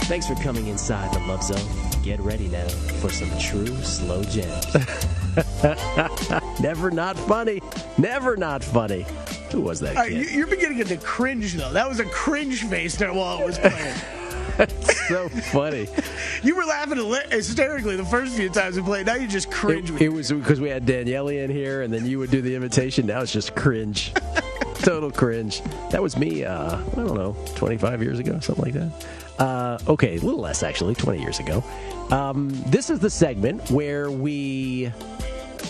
Thanks for coming inside the Love Zone. Get ready now for some true slow jams. Never not funny. Never not funny. Who was that kid? You're beginning to cringe, though. That was a cringe face there while it was playing. That's so funny. You were laughing hysterically the first few times we played. Now you just cringe. It was because we had Danielle in here, and then you would do the imitation. Now it's just cringe. Total cringe. That was me, I don't know, 25 years ago, something like that. Okay, a little less, actually, 20 years ago. This is the segment where we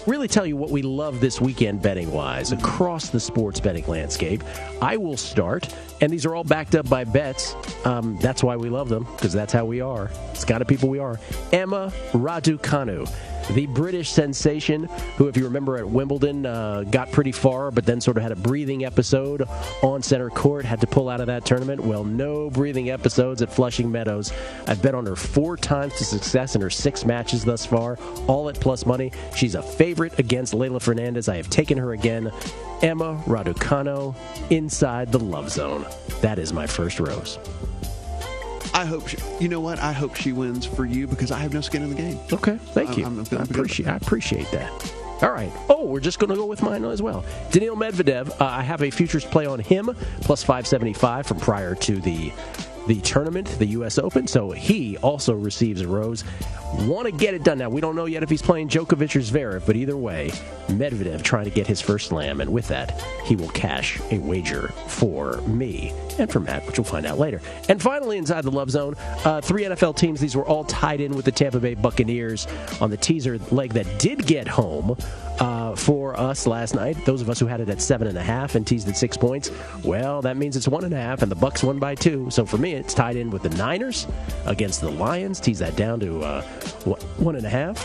really tell you what we love this weekend betting-wise across the sports betting landscape. I will start, and these are all backed up by bets. That's why we love them, because that's how we are. It's the kind of people we are. Emma Raducanu, the British sensation who, if you remember at Wimbledon, got pretty far, but then sort of had a breathing episode on center court, had to pull out of that tournament. Well, no breathing episodes at Flushing Meadows. I've bet on her 4 times to success in her 6 matches thus far, all at plus money. She's a favorite against Leylah Fernandez. I have taken her again. Emma Raducanu inside the Love Zone. That is my first rose. I hope I hope she wins for you because I have no skin in the game. Okay, thank you. I appreciate that. All right. Oh, we're just going to go with mine as well. Danielle Medvedev, I have a futures play on him, plus 575 from prior to the tournament, the U.S. Open. So he also receives a rose. Want to get it done now. We don't know yet if he's playing Djokovic or Zverev, but either way, Medvedev trying to get his first slam, and with that, he will cash a wager for me and for Matt, which we'll find out later. And finally, inside the Love Zone, 3 NFL teams. These were all tied in with the Tampa Bay Buccaneers on the teaser leg that did get home for us last night. Those of us who had it at 7.5 and teased at 6 points, well, that means it's 1.5, and the Bucs won by 2. So for me, it's tied in with the Niners against the Lions. Tease that down to 1.5.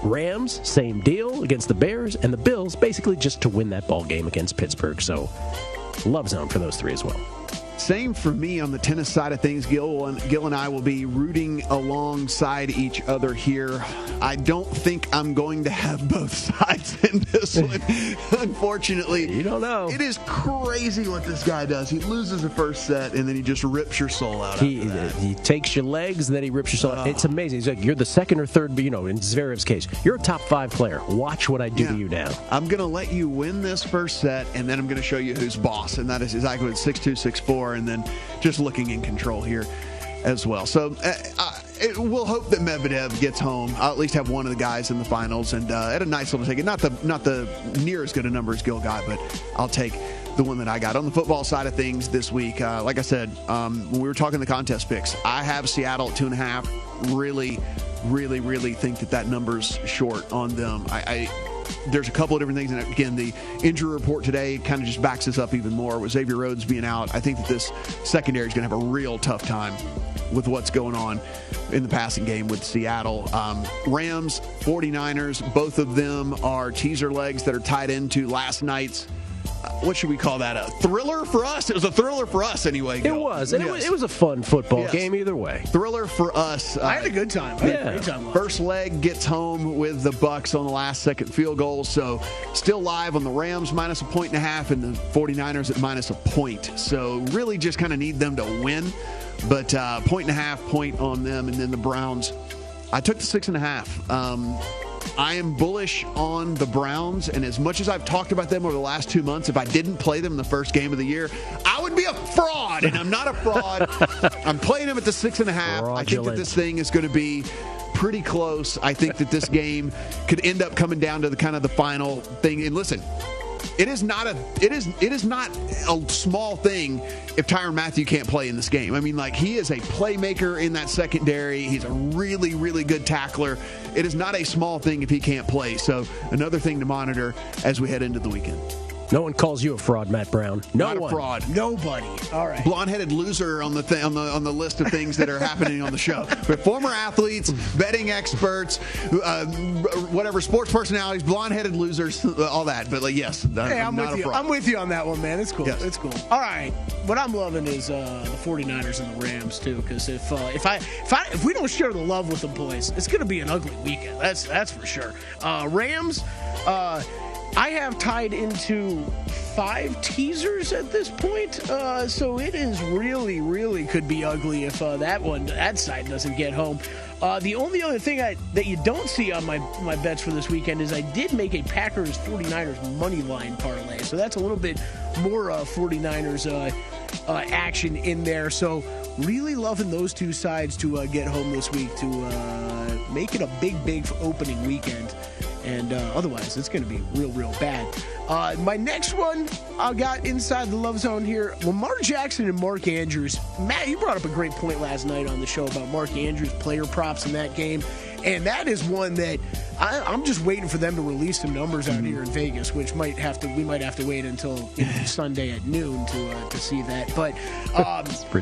Rams, same deal against the Bears, and the Bills basically just to win that ball game against Pittsburgh. So Love Zone for those 3 as well. Same for me on the tennis side of things. Gill and I will be rooting alongside each other here. I don't think I'm going to have both sides in this one, unfortunately. You don't know. It is crazy what this guy does. He loses the first set, and then he just rips your soul out after that. He takes your legs, and then he rips your soul out. It's amazing. He's like, you're the second or third, in Zverev's case, you're a top 5 player. Watch what I do to you now. I'm going to let you win this first set, and then I'm going to show you who's boss, and that is exactly what 6-2, 6-4, and then just looking in control here as well. So we'll hope that Medvedev gets home. I'll at least have one of the guys in the finals, and at a nice little ticket. Not the near as good a number as Gill got, but I'll take the one that I got. On the football side of things this week, like I said, when we were talking the contest picks, I have Seattle at 2.5. Really think that number's short on them. There's a couple of different things, and again, the injury report today kind of just backs this up even more. With Xavier Rhodes being out, I think that this secondary is going to have a real tough time with what's going on in the passing game with Seattle. Rams, 49ers, both of them are teaser legs that are tied into last night's what should we call that? A thriller for us? It was a thriller for us anyway. It was. And it was a fun football game either way. Thriller for us. I had a good time. I had a great time. First leg gets home with the Bucs on the last-second field goal. So still live on the Rams minus 1.5 and the 49ers at minus 1 point. So really just kind of need them to win. But 1.5 point on them. And then the Browns, I took the 6.5. I am bullish on the Browns, and as much as I've talked about them over the last 2 months, if I didn't play them in the first game of the year, I would be a fraud, and I'm not a fraud. I'm playing them at the 6.5. I think that this thing is going to be pretty close. I think that this game could end up coming down to the kind of the final thing. And listen, it is not a small thing if Tyrann Mathieu can't play in this game. I mean, he is a playmaker in that secondary. He's a really, really good tackler. It is not a small thing if he can't play. So another thing to monitor as we head into the weekend. No one calls you a fraud, Matt Brown. Not a fraud. Nobody. All right. Blonde-headed loser on the list of things that are happening on the show. But former athletes, betting experts, whatever, sports personalities, blonde-headed losers, all that. But yes, I'm not a fraud. I'm with you on that one, man. It's cool. Yes. It's cool. All right. What I'm loving is the 49ers and the Rams too, because if we don't share the love with the boys, it's going to be an ugly weekend. That's for sure. Rams. I have tied into 5 teasers at this point. So it is really could be ugly if that side doesn't get home. The only other thing that you don't see on my bets for this weekend is I did make a Packers 49ers money line parlay. So that's a little bit more 49ers action in there. So really loving those two sides to get home this week to make it a big opening weekend. And otherwise, it's going to be real bad. My next one I got inside the love zone here, Lamar Jackson and Mark Andrews. Matt, you brought up a great point last night on the show about Mark Andrews' player props in that game. And that is one that I'm just waiting for them to release some numbers out here in Vegas, which we might have to wait until Sunday at noon to see that. But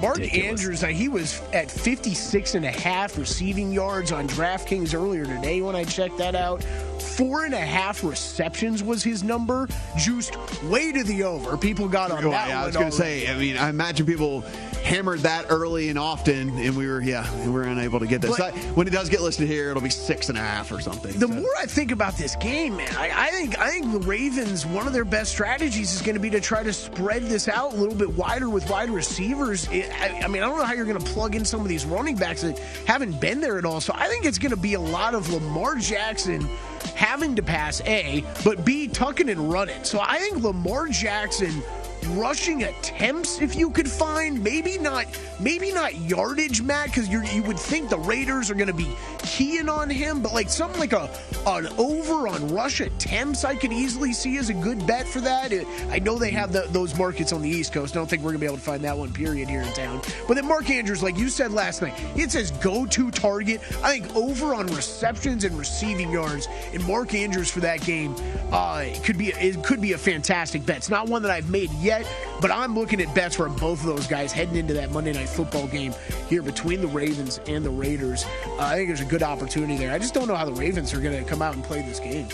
Mark Andrews, he was at 56.5 receiving yards on DraftKings earlier today when I checked that out. 4.5 receptions was his number, juiced way to the over. People got on that one. I was going to say, I imagine people hammered that early and often, and we were unable to get this. So when it does get listed here, it'll be 6.5 or something. The more I think about this game, man, I think the Ravens, one of their best strategies is going to be to try to spread this out a little bit wider with wide receivers. I don't know how you're going to plug in some of these running backs that haven't been there at all. So I think it's going to be a lot of Lamar Jackson having to pass, A, but B, tucking and running. So I think Lamar Jackson rushing attempts, if you could find, maybe not yardage, Matt, because you would think the Raiders are going to be keying on him, but like something like an over on rush attempts, I could easily see as a good bet for that. I know they have those markets on the East Coast. I don't think we're going to be able to find that one, period, here in town. But then Mark Andrews, like you said last night, it says go-to target. I think over on receptions and receiving yards, and Mark Andrews for that game it could be a fantastic bet. It's not one that I've made yet, but I'm looking at bets for both of those guys heading into that Monday Night Football game here between the Ravens and the Raiders. I think there's a good opportunity there. I just don't know how the Ravens are going to come out and play this game.